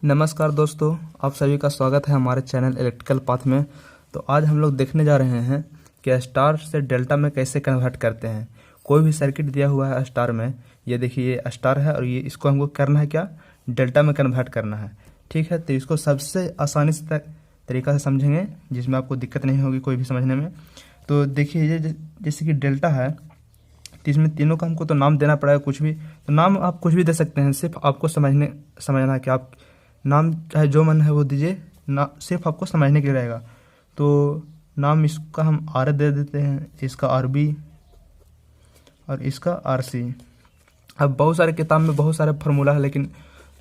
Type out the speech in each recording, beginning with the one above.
नमस्कार दोस्तों, आप सभी का स्वागत है हमारे चैनल इलेक्ट्रिकल पाथ में। तो आज हम लोग देखने जा रहे हैं कि स्टार से डेल्टा में कैसे कन्वर्ट करते हैं। कोई भी सर्किट दिया हुआ है स्टार में, ये देखिए ये स्टार है और ये इसको हमको करना है क्या, डेल्टा में कन्वर्ट करना है। ठीक है, तो इसको सबसे आसानी से तरीका से समझेंगे जिसमें आपको दिक्कत नहीं होगी कोई भी समझने में। तो देखिए ये जैसे कि डेल्टा है, तो इसमें तीनों का हमको तो नाम देना पड़ेगा। कुछ भी तो नाम आप कुछ भी दे सकते हैं, सिर्फ आपको समझना है कि आप नाम चाहे जो मन है वो दीजिए ना, सिर्फ आपको समझने के लिए रहेगा। तो नाम इसका हम आर दे देते हैं, इसका आर बी और इसका आर सी। अब बहुत सारे किताब में बहुत सारे फार्मूला है, लेकिन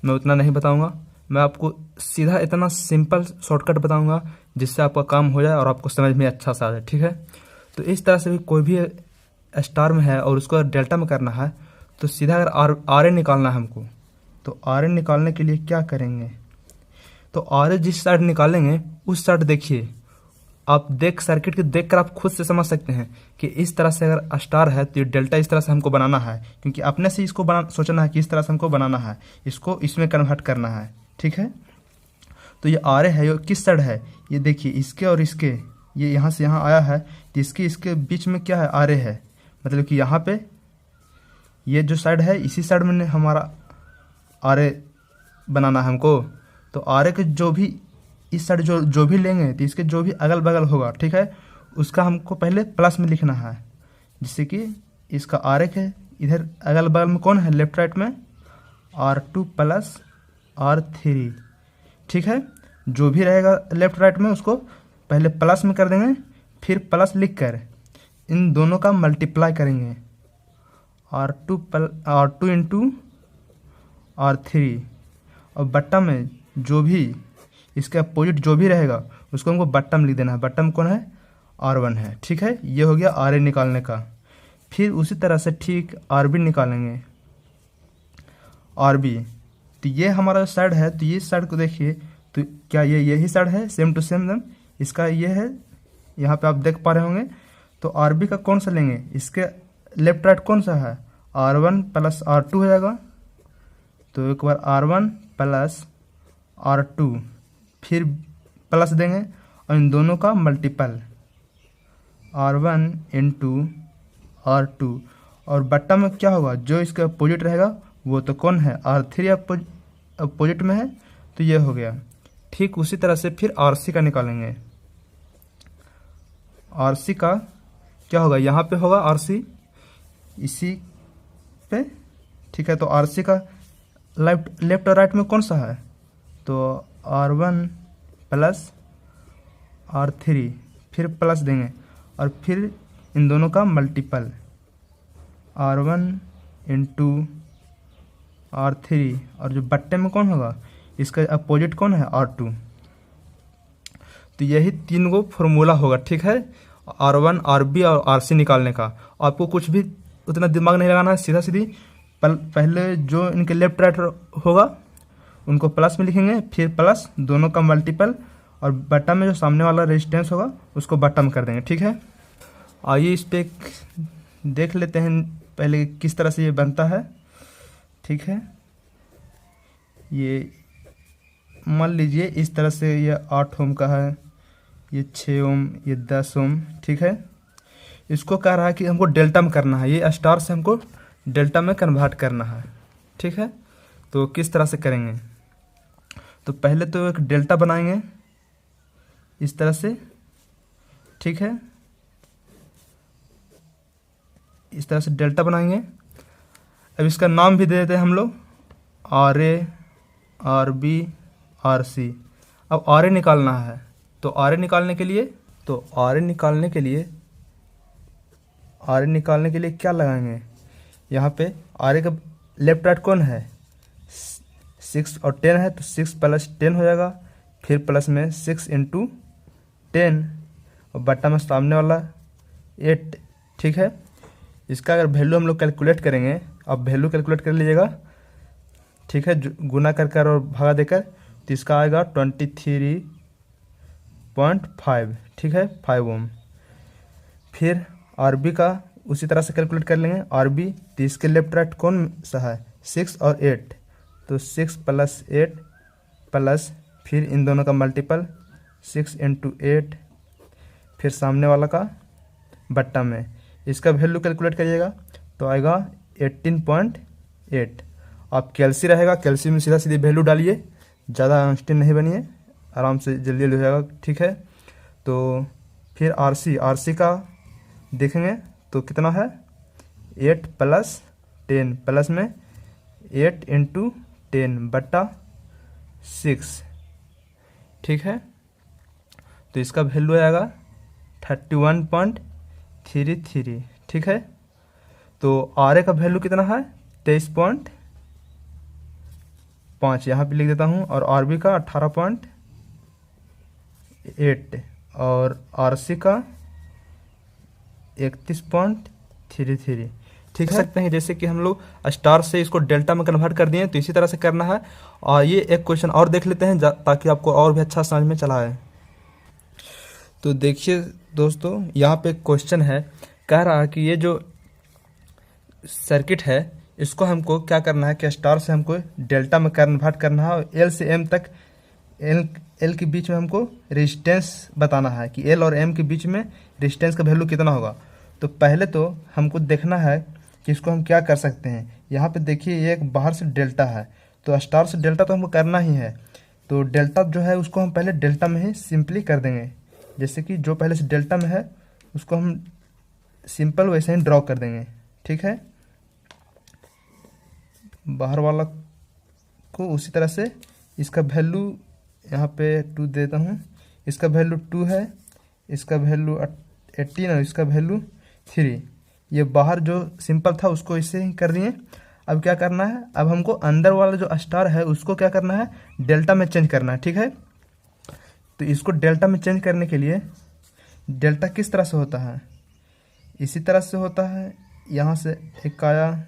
मैं उतना नहीं बताऊंगा। मैं आपको सीधा इतना सिंपल शॉर्टकट बताऊंगा जिससे आपका काम हो जाए और आपको समझ में अच्छा सा आ जाए। ठीक है, तो इस तरह से भी कोई भी स्टार में है और उसको डेल्टा में करना है, तो सीधा अगर आर ए निकालना है हमको, तो आर ए निकालने के लिए क्या करेंगे, तो आर ए जिस साइड निकालेंगे उस साइड देखिए, आप सर्किट के देख कर आप खुद से समझ सकते हैं कि इस तरह से अगर स्टार है तो ये डेल्टा इस तरह से हमको बनाना है, क्योंकि अपने से इसको सोचना है कि इस तरह से हमको बनाना है, इसको इसमें कन्वर्ट करना है। ठीक है, तो ये आर ए है, ये किस साइड है, ये देखिए इसके और इसके, ये यहाँ से यहाँ आया है, तो इसके बीच में क्या है, आर ए है। मतलब कि यहाँ पे ये जो साइड है इसी साइड में हमारा आर ए बनाना है हमको। तो आर ए के जो भी इस साइड जो भी लेंगे, तो इसके जो भी अगल बगल होगा, ठीक है, उसका हमको पहले प्लस में लिखना है। जिससे कि इसका आर ए है, इधर अगल बगल में कौन है, लेफ्ट राइट में R2 प्लस R3। ठीक है, जो भी रहेगा लेफ्ट राइट में उसको पहले प्लस में कर देंगे, फिर प्लस लिख कर इन दोनों का मल्टीप्लाई करेंगे, R2 इंटू R3, और बट्टा में जो भी इसके अपोजिट जो भी रहेगा उसको हमको बट्टम लिख देना है। बट्टम कौन है, R1 है। ठीक है, ये हो गया आर ए निकालने का। फिर उसी तरह से ठीक आर बी निकालेंगे, आर बी। तो ये हमारा साइड है, तो ये साइड को देखिए, तो क्या ये यही साइड है, सेम टू सेम दम इसका ये है, यहाँ पे आप देख पा रहे होंगे। तो आर बी का कौन सा लेंगे, इसके लेफ्ट राइट कौन सा है, R1 प्लस R2 हो जाएगा। तो एक बार R1 प्लस R2, फिर प्लस देंगे और इन दोनों का मल्टीपल, R1 इंटू R2, और बट्टा में क्या होगा, जो इसका अपोजिट रहेगा वो तो कौन है, R3 अपोजिट में है, तो ये हो गया। ठीक उसी तरह से फिर RC का निकालेंगे। RC का क्या होगा, यहाँ पे होगा RC इसी पे। ठीक है, तो RC का लेफ्ट और राइट में कौन सा है, तो R1 प्लस R3, फिर प्लस देंगे और फिर इन दोनों का मल्टीपल, R1 इंटू R3, और जो बट्टे में कौन होगा, इसका अपोजिट कौन है, R2। तो यही तीन गो फॉर्मूला होगा। ठीक है, R1 RB और RC निकालने का। आपको कुछ भी उतना दिमाग नहीं लगाना है, सीधा सीधी पहले जो इनके लेफ्ट राइट होगा उनको प्लस में लिखेंगे, फिर प्लस दोनों का मल्टीपल, और बट्टा में जो सामने वाला रेजिस्टेंस होगा उसको बट्टा में कर देंगे। ठीक है, आइए इस पे देख लेते हैं पहले किस तरह से ये बनता है। ठीक है, ये मान लीजिए इस तरह से ये 8 ओम का है, ये 6 ओम, ये 10 ओम। ठीक है, इसको कह रहा है कि हमको डेल्टा में करना है, ये स्टार से हमको डेल्टा में कन्वर्ट करना है। ठीक है, तो किस तरह से करेंगे, तो पहले तो एक डेल्टा बनाएंगे इस तरह से। ठीक है, इस तरह से डेल्टा बनाएंगे। अब इसका नाम भी दे देते हैं हम लोग, R A, R B, R C. अब आर ए निकालना है, तो आर ए निकालने के लिए क्या लगाएंगे, यहाँ पे आर ए का लेफ्ट राइट कौन है, 6 और 10 है, तो 6 प्लस 10 हो जाएगा, फिर प्लस में 6 इंटू 10, और बट्टा में सामने वाला 8। ठीक है, इसका अगर वैल्यू हम लोग कैलकुलेट करेंगे, अब वैल्यू कैलकुलेट कर लीजिएगा। ठीक है, गुना कर और भागा देकर, तो इसका आएगा 23.5। ठीक है, 5 ओम। फिर आर बी का उसी तरह से कैलकुलेट कर लेंगे, आर बी, तो इसके लेफ्ट राइट कौन सा है, 6 और 8, तो 6 प्लस 8 प्लस फिर इन दोनों का मल्टीपल 6 इंटू 8 फिर सामने वाला का बट्टा में। इसका वैल्यू कैलकुलेट करिएगा तो आएगा 18.8। आप कैल्सी रहेगा, कैल्सी में सीधा सीधी वैल्यू डालिए, ज़्यादा अनस्टेन नहीं बनिए, आराम से जल्दी जल्दी हो जाएगा। ठीक है, तो फिर आरसी का देखेंगे तो कितना है 8 प्लस 10 प्लस में 8 इंटू 10 बट्टा 6। ठीक है, तो इसका वैल्यू आएगा 31.33। ठीक है, तो आर ए का वैल्यू कितना है 23.5, यहाँ पे लिख देता हूँ, और आर बी का 18.8 और आर सी का 31.33। ठीक है, सकते हैं जैसे कि हम लोग स्टार से इसको डेल्टा में कन्वर्ट कर दिए, तो इसी तरह से करना है। और ये एक क्वेश्चन और देख लेते हैं ताकि आपको और भी अच्छा समझ में चला है। तो देखिए दोस्तों, यहाँ पे एक क्वेश्चन है, कह रहा है कि ये जो सर्किट है इसको हमको क्या करना है कि स्टार से हमको डेल्टा में कन्वर्ट करना है, और एल से एम तक एल के बीच में हमको रेजिस्टेंस बताना है कि एल और एम के बीच में रेजिस्टेंस का वैल्यू कितना होगा। तो पहले तो हमको देखना है कि इसको हम क्या कर सकते हैं। यहाँ पे देखिए ये एक बाहर से डेल्टा है, तो स्टार से डेल्टा तो हमको करना ही है। तो डेल्टा जो है उसको हम पहले डेल्टा में ही सिंपली कर देंगे, जैसे कि जो पहले से डेल्टा में है उसको हम सिंपल वैसे ही ड्रॉ कर देंगे। ठीक है, बाहर वाला को उसी तरह से इसका वैल्यू यहाँ पे 2 देता हूँ, इसका वैल्यू 2 है, इसका वैल्यू 18 और इसका वैल्यू 3। ये बाहर जो सिंपल था उसको इसे ही कर दिए। अब क्या करना है, अब हमको अंदर वाला जो स्टार है उसको क्या करना है डेल्टा में चेंज करना है। ठीक है, तो इसको डेल्टा में चेंज करने के लिए डेल्टा किस तरह से होता है, इसी तरह से होता है। यहाँ से एक आया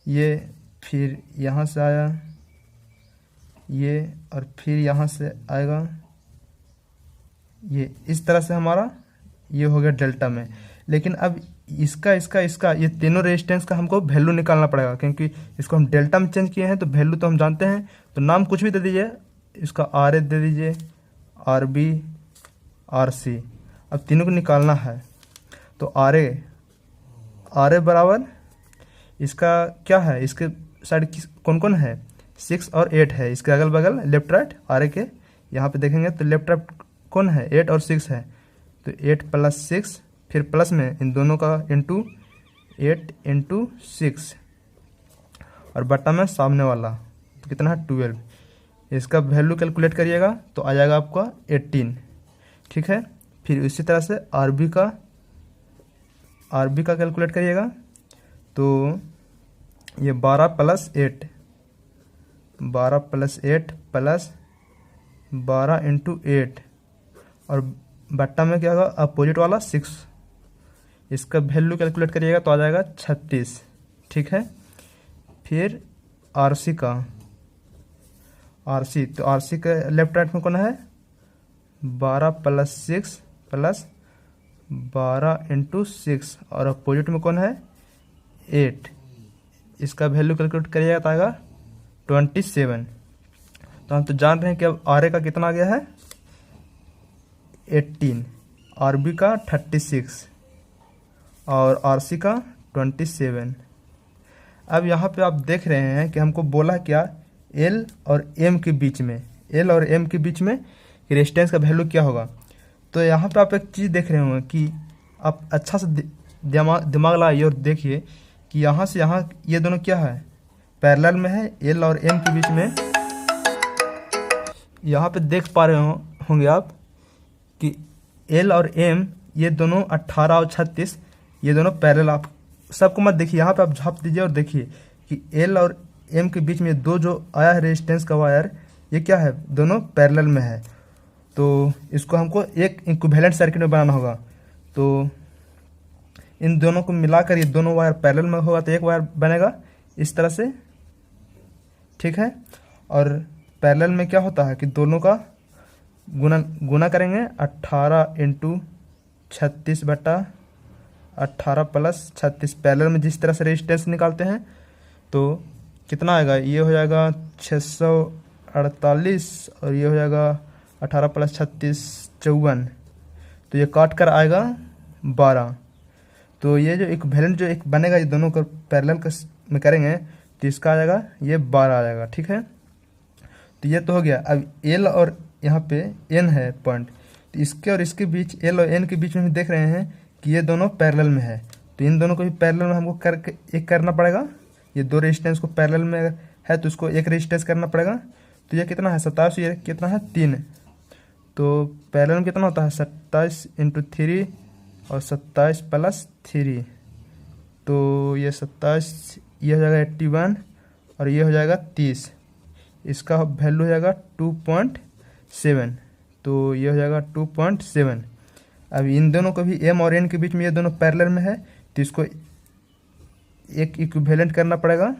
ये, फिर यहाँ से आया ये, और फिर यहाँ से आएगा ये, इस तरह से हमारा ये हो गया डेल्टा में। लेकिन अब इसका ये तीनों रेजिस्टेंस का हमको वैल्यू निकालना पड़ेगा, क्योंकि इसको हम डेल्टा में चेंज किए हैं तो वैल्यू तो हम जानते हैं। तो नाम कुछ भी दे दीजिए, इसका आर ए दे दीजिए, आर बी, आर सी। अब तीनों को निकालना है तो आर ए बराबर इसका क्या है, इसके साइड कौन कौन है 6 और 8 है, इसके अगल बगल लेफ्ट राइट आर ए के यहाँ पे देखेंगे तो लेफ्ट राइट कौन है 8 और 6 है, तो 8 प्लस 6 फिर प्लस में इन दोनों का इंटू 8 इंटू 6 और बट्टा में सामने वाला तो कितना है 12। इसका वैल्यू कैलकुलेट करिएगा तो आ जाएगा आपका 18। ठीक है, फिर इसी तरह से आर बी का कैलकुलेट करिएगा तो ये 12 प्लस 8 प्लस 12 इंटू 8 और बट्टा में क्या होगा अपोजिट वाला 6। इसका वैल्यू कैलकुलेट करिएगा तो आ जाएगा 36। ठीक है, फिर आरसी का लेफ्ट राइट में कौन है 12 प्लस 6 प्लस 12 इंटू 6 और अपोजिट में कौन है 8। इसका वैल्यू कैलकुलेट करिएगा तो आएगा 27। तो हम तो जान रहे हैं कि अब आर ए का कितना आ गया है 18, आर बी का 36 और आर सी का 27। अब यहाँ पे आप देख रहे हैं कि हमको बोला क्या एल और एम के बीच में रेजिस्टेंस का वैल्यू क्या होगा। तो यहाँ पे आप एक चीज़ देख रहे होंगे कि आप अच्छा से दिमाग लगाइए और देखिए कि यहाँ से यहाँ ये दोनों क्या है पैरेलल में है, एल और एम के बीच में। यहाँ पे देख पा रहे होंगे आप कि एल और एम ये दोनों 18 और 36 ये दोनों पैरेलल। आप सबको मत देखिए, यहाँ पे आप झाप दीजिए और देखिए कि एल और एम के बीच में दो जो आया है रेजिस्टेंस का वायर, ये क्या है दोनों पैरेलल में है। तो इसको हमको एक इक्विवेलेंट सर्किट में बनाना होगा। तो इन दोनों को मिलाकर ये दोनों वायर पैरेलल में होगा तो एक वायर बनेगा इस तरह से। ठीक है, और पैरेलल में क्या होता है कि दोनों का गुना करेंगे 18 इंटू 36 बटा 18 प्लस 36। पैरेलल में जिस तरह से रेजिस्टेंस निकालते हैं तो कितना आएगा, ये हो जाएगा 618 48 और ये हो जाएगा 18 प्लस 36 54। तो ये काट कर आएगा 12। तो ये जो इक्विवेलेंट जो एक बनेगा, ये दोनों को पैरेलल में करेंगे तो इसका आ जाएगा ये 12 आ जाएगा। ठीक है, तो ये तो हो गया। अब एल और यहाँ पे एन है पॉइंट, तो इसके और इसके बीच, एल और एन के बीच में हम देख रहे हैं कि ये दोनों पैरेलल में है। तो इन दोनों को भी पैरेलल में हमको एक करना पड़ेगा। ये दो रेजिस्टेंस को पैरेलल में है तो उसको एक रेजिस्टेंस करना पड़ेगा। तो ये कितना है 27, ये कितना है 3। तो पैरेलल में कितना होता है 27 × 3 और 27 + 3। तो ये 27, ये हो जाएगा 81 और ये हो जाएगा 30। इसका वैल्यू हो जाएगा 2.7। तो ये हो जाएगा 2.7। अब इन दोनों को भी एम और एन के बीच में, ये दोनों पैरेलल में है तो इसको एक इक्विवेलेंट करना पड़ेगा।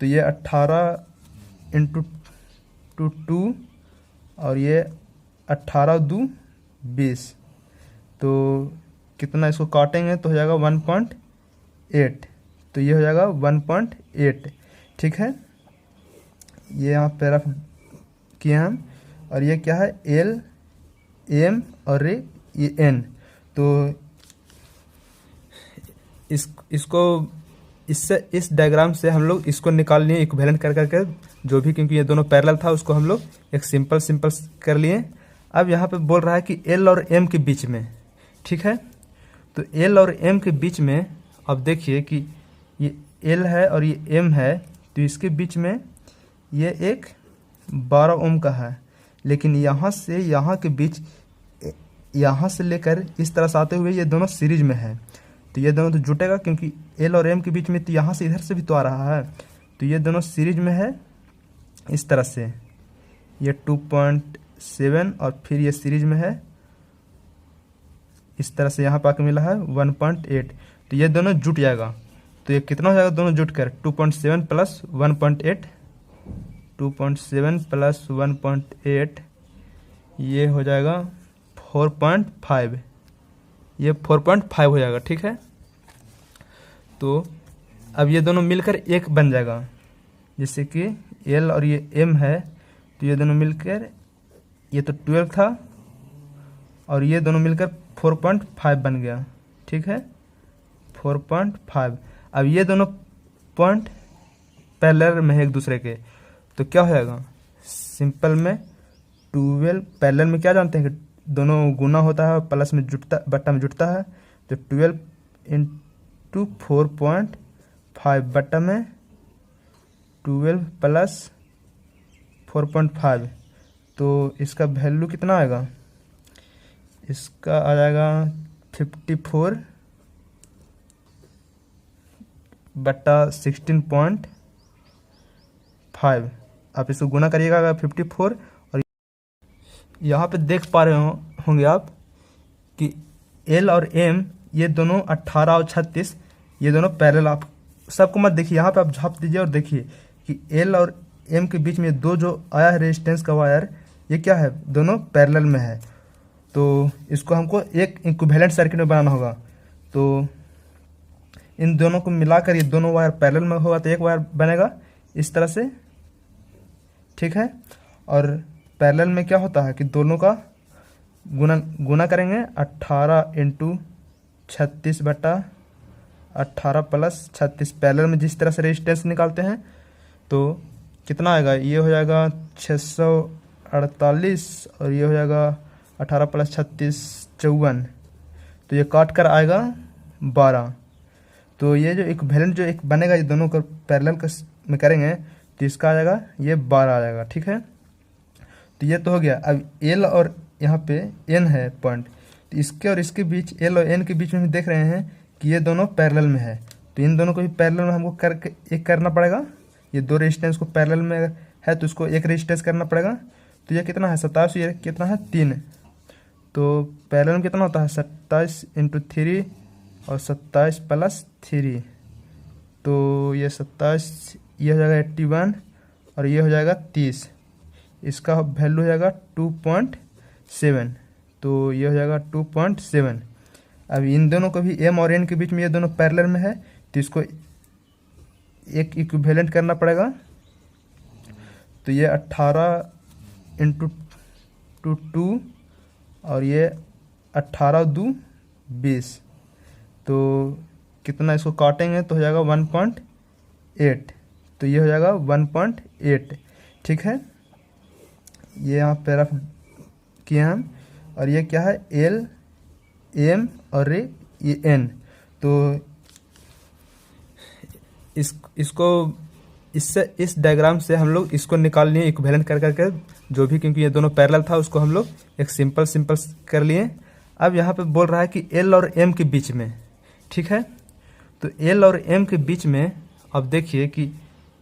तो ये 18 × 2 और ये 18 × 2 20। तो कितना इसको काटेंगे तो हो जाएगा 1.8। तो ये हो जाएगा 1.8। ठीक है, ये यहाँ पे रफ किए हम। और ये क्या है एल, एम और ये एन। तो इसको इससे इस डायग्राम से हम लोग इसको निकाल लिए इक्विवेलेंट कर करके जो भी, क्योंकि ये दोनों पैरेलल था उसको हम लोग एक सिंपल कर लिए। अब यहाँ पे बोल रहा है कि एल और एम के बीच में। ठीक है, तो एल और एम के बीच में अब देखिए कि ये एल है और ये एम है, तो इसके बीच में ये एक 12 ओम का है। लेकिन यहाँ से यहाँ के बीच, यहाँ से लेकर इस तरह से आते हुए ये दोनों सीरीज में है। तो ये दोनों तो जुटेगा, क्योंकि एल और एम के बीच में तो यहाँ से इधर से भी तो आ रहा है। तो ये दोनों सीरीज में है इस तरह से, ये 2.7 और फिर ये सीरीज में है इस तरह से, यहाँ पर आके मिला है 1.8। तो ये दोनों जुट जाएगा। तो ये कितना हो जाएगा दोनों जुट कर 2.7 + 1.8, 2.7 + 1.8 ये हो जाएगा 4.5। ये 4.5 हो जाएगा। ठीक है, तो अब ये दोनों मिलकर एक बन जाएगा। जैसे कि एल और ये एम है, तो ये दोनों मिलकर, ये तो 12 था और ये दोनों मिलकर 4.5 बन गया। ठीक है, 4.5। अब ये दोनों पॉइंट पैरेलल में है एक दूसरे के, तो क्या हो जाएगा सिंपल में 12 पैरेलल में क्या जानते हैं कि दोनों गुना होता है, प्लस में जुटता, बट्टा में जुटता है। तो 12 × 4.5 बट्टा में 12 + 4.5। तो इसका वैल्यू कितना आएगा, इसका आ जाएगा 54 बट्टा 16.5। आप इसको गुना करिएगा 54। और यहाँ पे देख पा रहे होंगे आप कि एल और एम ये दोनों 18 और 36 ये दोनों पैरेलल। आप सबको मत देखिए, यहाँ पे आप झाप दीजिए और देखिए कि एल और एम के बीच में दो जो आया है रेजिस्टेंस का वायर, ये क्या है दोनों पैरेलल में है। तो इसको हमको एक इक्विवेलेंट सर्किट में बनाना होगा। तो इन दोनों को मिलाकर ये दोनों वायर पैरेलल में होगा तो एक वायर बनेगा इस तरह से। ठीक है, और पैरेलल में क्या होता है कि दोनों का गुना करेंगे 18 × 36 बटा 18 + 36। पैरेलल में जिस तरह से रेजिस्टेंस निकालते हैं तो कितना आएगा, ये हो जाएगा 648 और ये हो जाएगा 18 + 36 54। तो ये काट कर आएगा 12। तो ये जो इक्विवेलेंट जो एक बनेगा, ये दोनों को पैरेलल में करेंगे तो इसका आ जाएगा ये 12 आ जाएगा। ठीक है, तो ये तो हो गया। अब एल और यहाँ पे एन है पॉइंट, तो इसके और इसके बीच, एल और एन के बीच में हम देख रहे हैं कि ये दोनों पैरेलल में है। तो इन दोनों को भी पैरेलल में हमको एक करना पड़ेगा। ये दो रेजिस्टेंस को पैरेलल में है तो उसको एक रेजिस्टेंस करना पड़ेगा। तो ये कितना है 27, ये कितना है 3। तो पैरेलल में कितना होता है 27 × 3 और 27 + 3। तो ये 27, ये हो जाएगा 81 और ये हो जाएगा 30। इसका वैल्यू हो जाएगा 2.7। तो ये हो जाएगा 2.7। अब इन दोनों को भी एम और एन के बीच में, ये दोनों पैरेलल में है तो इसको एक इक्विवेलेंट करना पड़ेगा। तो ये 18 × 2 और ये 18×2 = 20। तो कितना इसको काटेंगे तो हो जाएगा 1.8। तो ये हो जाएगा 1.8। ठीक है, ये यहाँ पे रफ किए हम। और ये क्या है, L M और ये N। तो इसको इससे इस डायग्राम से हम लोग इसको निकाल लिए इक्विवेलेंट कर करके जो भी, क्योंकि ये दोनों पैरेलल था उसको हम लोग एक सिंपल कर लिए। अब यहाँ पे बोल रहा है कि L और M के बीच में, ठीक है, तो L और M के बीच में अब देखिए कि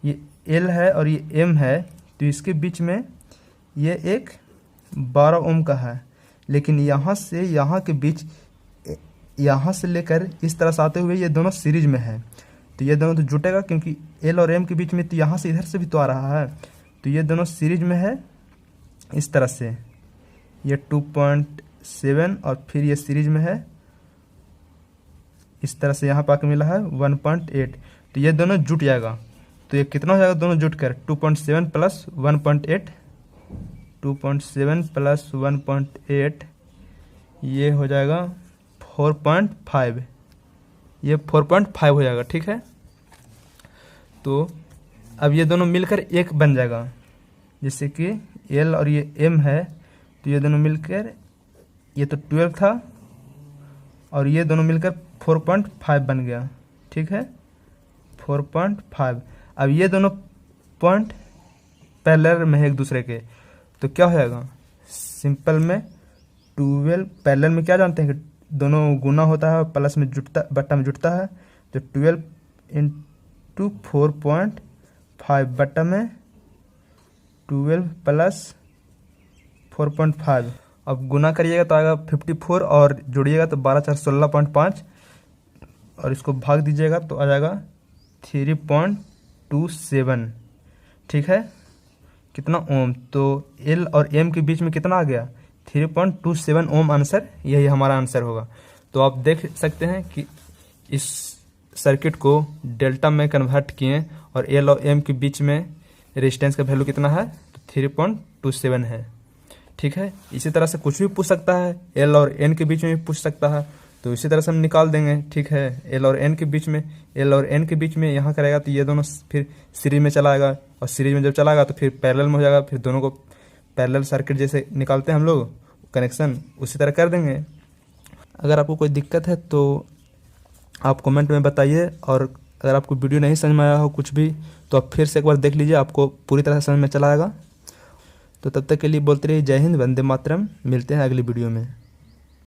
ये L है और ये M है, तो इसके बीच में ये एक 12 ओम का है, लेकिन यहाँ से यहाँ के बीच, यहाँ से लेकर इस तरह से आते हुए ये दोनों सीरीज में है, तो ये दोनों तो जुटेगा, क्योंकि L और M के बीच में तो यहाँ से इधर से भी तो आ रहा है, तो ये दोनों सीरीज में है इस तरह से। ये 2.7 और फिर ये सीरीज में है इस तरह से, यहाँ पर आके मिला है 1.8। तो ये दोनों जुट जाएगा। तो ये कितना हो जाएगा दोनों जुट कर, 2.7 + 1.8, 2.7 + 1.8 ये हो जाएगा 4.5। ये 4.5 हो जाएगा। ठीक है, तो अब ये दोनों मिलकर एक बन जाएगा, जैसे कि L और ये M है, तो ये दोनों मिलकर, ये तो 12 था और ये दोनों मिलकर 4.5 बन गया। ठीक है, 4.5। अब ये दोनों पॉइंट पैरेलल में है एक दूसरे के, तो क्या हो जाएगा, सिंपल में 12 पैरेलल में क्या जानते हैं कि दोनों गुना होता है, प्लस में जुटता, बट्टा में जुटता है, तो 12 × 4.5 बट्टा में 12 + 4.5। अब गुना करिएगा तो आएगा 54 और जोड़िएगा तो 12 × 4 = 16.5 और इसको भाग दीजिएगा तो आ जाएगा 3.27। ठीक है, कितना ओम, तो L और M के बीच में कितना आ गया, 3.27 ओम आंसर, यही हमारा आंसर होगा। तो आप देख सकते हैं कि इस सर्किट को डेल्टा में कन्वर्ट किए और L और M के बीच में रेजिस्टेंस का वैल्यू कितना है, तो 3.27 है। ठीक है, इसी तरह से कुछ भी पूछ सकता है, L और N के बीच में भी पूछ सकता है, तो इसी तरह से हम निकाल देंगे। ठीक है, L और N के बीच में, L और N के बीच में यहाँ करेगा तो ये दोनों फिर सीरीज में चला आएगा, और सीरीज में जब चला आएगा तो फिर पैरेलल में हो जाएगा, फिर दोनों को पैरेलल सर्किट जैसे निकालते हैं हम लोग कनेक्शन, उसी तरह कर देंगे। अगर आपको कोई दिक्कत है तो आप कमेंट में बताइए, और अगर आपको वीडियो नहीं समझ में आया हो कुछ भी तो आप फिर से एक बार देख लीजिए, आपको पूरी तरह से समझ में चला आएगा। तो तब तक के लिए बोलते रहिए जय हिंद, वंदे मातरम। मिलते हैं अगली वीडियो में।